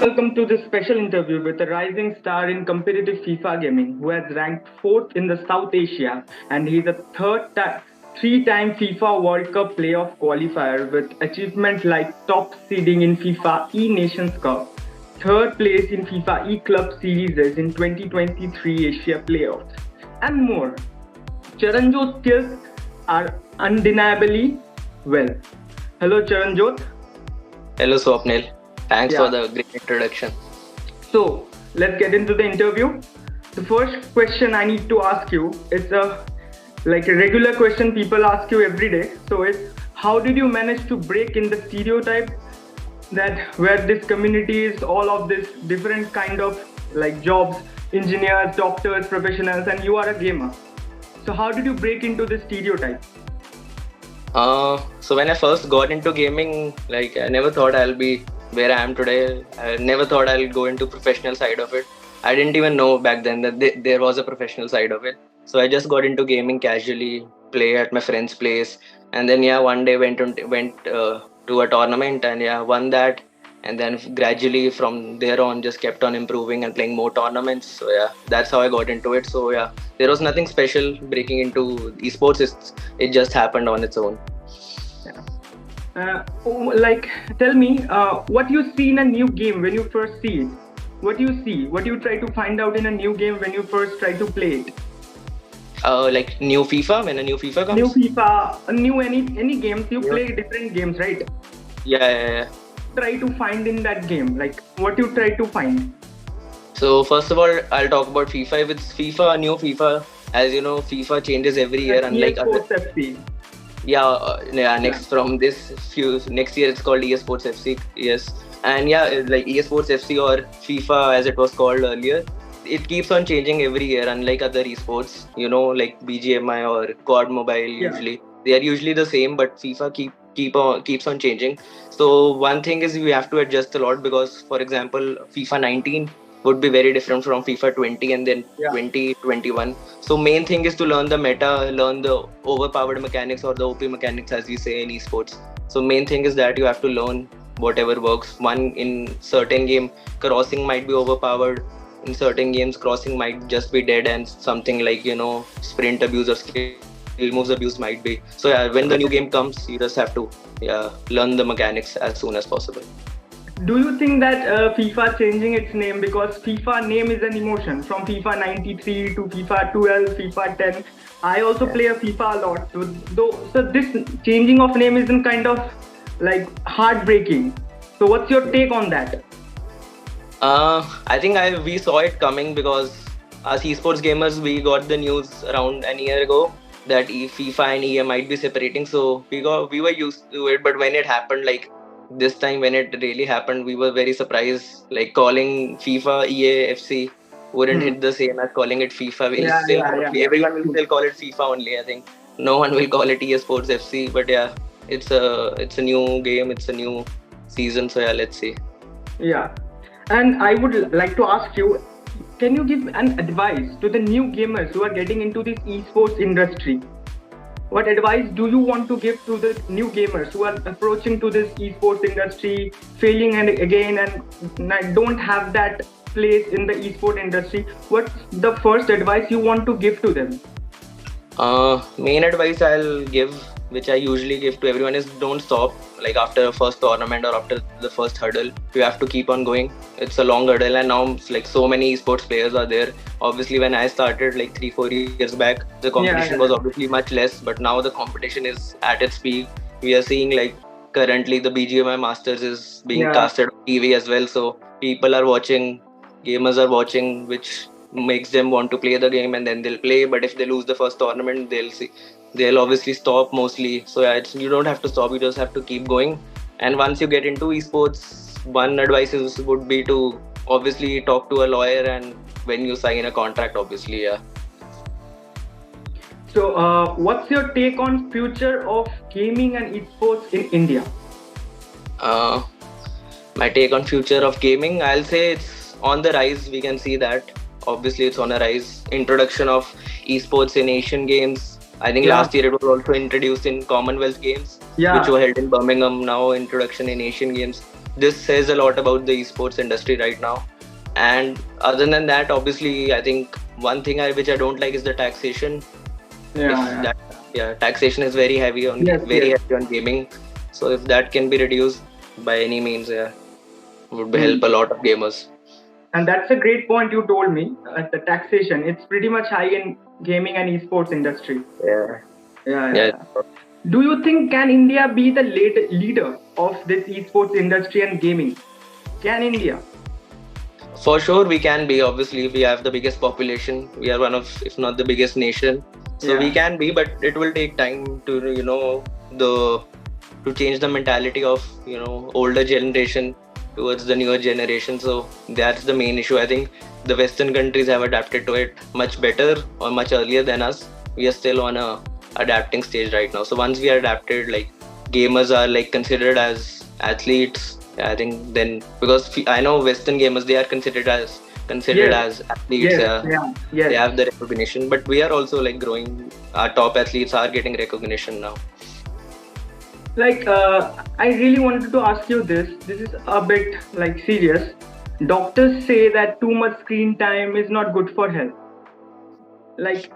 Welcome to this special interview with a rising star in competitive FIFA gaming who has ranked fourth in the South Asia, and he's a three-time FIFA World Cup playoff qualifier with achievements like top seeding in FIFA E Nations Cup, third place in FIFA E Club Series in 2023 Asia playoffs, and more. Charanjot skills are undeniably well. Hello, Charanjot. Hello, Swapnil. Thanks for Yeah. the great introduction. So let's get into the interview. The first question I need to ask you is a regular question people ask you every day. So it's how did you manage to break in the stereotype that where this community is all of this different kind of like jobs, engineers, doctors, professionals, and you are a gamer. So how did you break into this stereotype? So when I first got into gaming, I never thought I'll be where I am today. I never thought I'll go into professional side of it. I didn't even know back then that there was a professional side of it. So I just got into gaming casually, play at my friend's place, and then one day went to a tournament and won that, and then gradually from there on just kept on improving and playing more tournaments. So that's how I got into it. So there was nothing special breaking into esports. It just happened on its own. Tell me what you see in a new game when you first see it. What you see, what you try to find out in a new game when you first try to play it. Like new FIFA, when a new FIFA New comes. FIFA, new any games you play different games, right? Yeah. Try to find in that game, like what you try to find. So first of all, I'll talk about FIFA. If it's FIFA, a new FIFA, as you know, FIFA changes every year, unlike other. Esports FC. Next from next year it's called Esports FC. Yes, and like Esports FC or FIFA as it was called earlier, it keeps on changing every year. Unlike other esports, like BGMI or COD Mobile, usually they are usually the same, but FIFA keeps on changing. So one thing is we have to adjust a lot because, for example, FIFA 19 would be very different from FIFA 20 and then 2021. So main thing is to learn the meta, learn the overpowered mechanics or the OP mechanics as we say in esports. So main thing is that you have to learn whatever works. One, in certain game, crossing might be overpowered. In certain games, crossing might just be dead, and something like sprint abuse or skill moves abuse might be. So when the new game comes, you just have to learn the mechanics as soon as possible. Do you think that FIFA changing its name because FIFA name is an emotion from FIFA 93 to FIFA 12, FIFA 10. I also play a FIFA a lot. So this changing of name isn't kind of like heartbreaking. So what's your take on that? I think we saw it coming because as esports gamers, we got the news around a year ago that FIFA and EA might be separating. So we were used to it, but when it happened, like this time when it really happened, we were very surprised. Like calling FIFA EA FC wouldn't hit the same as calling it FIFA. Everyone will still call it FIFA only. I think no one will call it EA Sports FC. But it's a new game. It's a new season. So let's see. Yeah, and I would like to ask you, can you give an advice to the new gamers who are getting into this esports industry? What advice do you want to give to the new gamers who are approaching to this esports industry, failing and again and don't have that place in the esports industry? What's the first advice you want to give to them? Main advice I'll give, which I usually give to everyone, is don't stop. Like after a first tournament or after the first hurdle, you have to keep on going. It's a long hurdle, and now like so many esports players are there. Obviously, when I started like 3-4 years back, the competition was obviously much less, but now the competition is at its peak. We are seeing like currently the BGMI Masters is being casted on TV as well. So people are watching, gamers are watching, which makes them want to play the game, and then they'll play. But if they lose the first tournament, they'll obviously stop mostly. So you don't have to stop, you just have to keep going. And once you get into esports, one advice would be to obviously talk to a lawyer, and when you sign a contract, obviously. So what's your take on future of gaming and esports in India? My take on future of gaming, I'll say it's on the rise. We can see that obviously it's on a rise. Introduction of esports in Asian games, I think last year it was also introduced in Commonwealth Games, which were held in Birmingham. Now introduction in Asian Games. this says a lot about the esports industry right now. And other than that, obviously, I think one thing which I don't like is the taxation. Yeah, If yeah. that, yeah, taxation is very heavy on Yes, very yes. heavy on gaming. So if that can be reduced by any means, yeah, would help Hmm. a lot of gamers. And that's a great point you told me. The taxation, it's pretty much high in gaming and esports industry. Yeah, Yeah, yeah, yeah. yeah. Do you think can India be the leader of this esports industry and gaming? Can India? For sure, we can be. Obviously, we have the biggest population. We are one of, if not the biggest nation. So we Yeah. can be, but it will take time to, the to change the mentality of, older generation towards the newer generation. So that's the main issue. I think the Western countries have adapted to it much better or much earlier than us. We are still on a adapting stage right now. So once we are adapted, like gamers are like considered as athletes. I think then, because I know Western gamers, they are considered Yes. as athletes. Yes. Yeah, Yeah. they Yes. have the recognition, but we are also like growing. Our top athletes are getting recognition now. Like, I really wanted to ask you this. This is a bit like serious. Doctors say that too much screen time is not good for health. Like,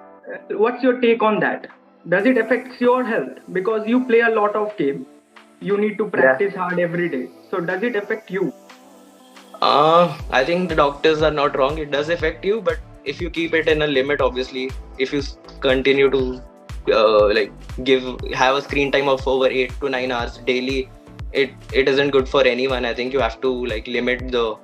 what's your take on that? Does it affect your health? Because you play a lot of game, you need to Yeah. practice hard every day. So does it affect you? I think the doctors are not wrong. It does affect you, but if you keep it in a limit, obviously, if you continue to like have a screen time of over 8 to 9 hours daily, it isn't good for anyone. I think you have to like limit the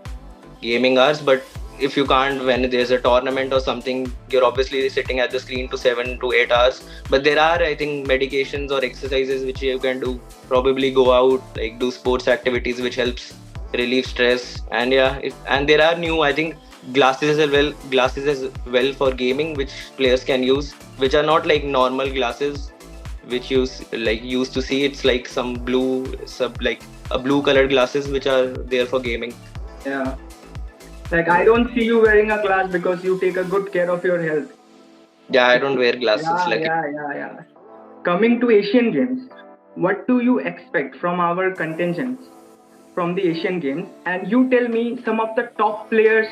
gaming hours. But if you can't, when there's a tournament or something, you're obviously sitting at the screen to 7 to 8 hours. But there are, I think, medications or exercises which you can do. Probably go out, like do sports activities, which helps relieve stress. And yeah, and there are new, I think, glasses as well for gaming, which players can use, which are not like normal glasses which you used to see. It's like some blue sub like a blue colored glasses which are there for gaming. Yeah. Like, I don't see you wearing a glass because you take a good care of your health. Yeah, I don't wear glasses. Yeah, Like, yeah, yeah, yeah. Coming to Asian Games, what do you expect from our contingents from the Asian Games? And you tell me some of the top players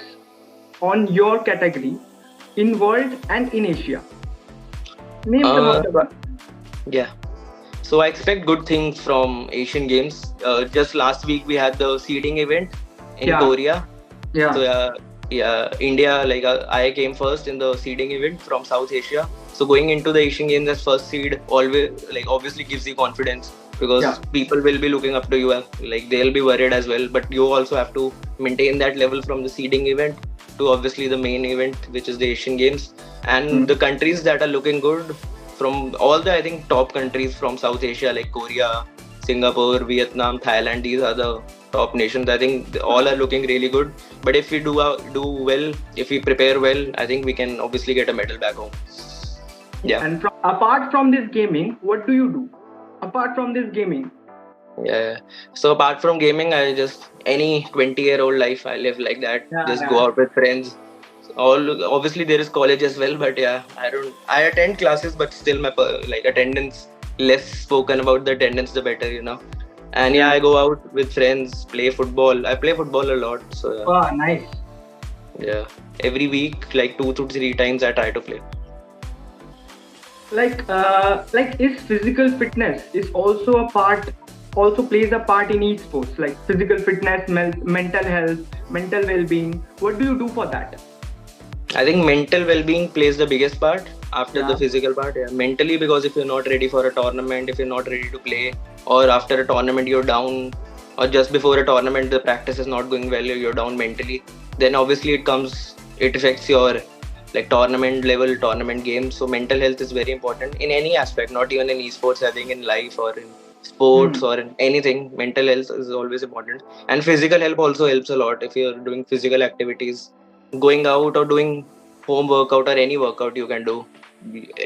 on your category in world and in Asia. Name some of uh, the. yeah. So I expect good things from Asian Games. Just last week we had the seeding event in Yeah, Korea. So yeah. India, like I came first in the seeding event from South Asia. So going into the Asian Games as first seed always like obviously gives you confidence, Yeah. because people will be looking up to you, and like they'll be worried as well. But you also have to maintain that level from the seeding event to obviously the main event, which is the Asian Games. And Hmm. the countries that are looking good from all the, I think, top countries from South Asia, like Korea, Singapore, Vietnam, Thailand, these are the top nations. I think all are looking really good. But if we do well, if we prepare well, I think we can obviously get a medal back home. Yeah, And apart from this gaming, what do you do? Apart from this gaming, yeah. So apart from gaming, I just any 20-year-old life I live like that. yeah, Just go yeah. out with friends. All obviously there is college as well, but yeah, I attend classes, but still my like attendance, less spoken about the attendance, the better. And yeah, Yeah. I go out with friends, play football. I play football a lot, so Wow, nice. yeah. Every week, like 2 to 3 times, I try to play. Like is physical fitness is also a part, also plays a part in esports, like physical fitness, mental health, mental well-being. What do you do for that? I think mental well-being plays the biggest part after Yeah. the physical part. Yeah, mentally, because if you're not ready for a tournament, if you're not ready to play, or after a tournament you're down, or just before a tournament the practice is not going well, you're down mentally. Then obviously it affects your like tournament level, tournament games. So mental health is very important in any aspect, not even in esports. I think in life or in Hmm. sports or in anything, mental health is always important. And physical help also helps a lot if you're doing physical activities, going out or doing home workout or any workout you can do,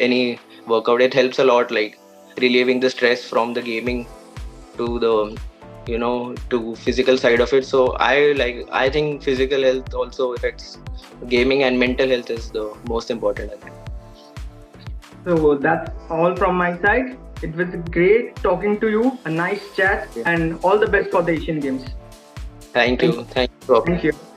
any workout. It helps a lot, like relieving the stress from the gaming to the to physical side of it. So I think physical health also affects gaming, and mental health is the most important, I think. So that's all from my side. It was great talking to you, a nice chat, Yeah. and all the best for the Asian Games. Thank you. Thank you. Thank you.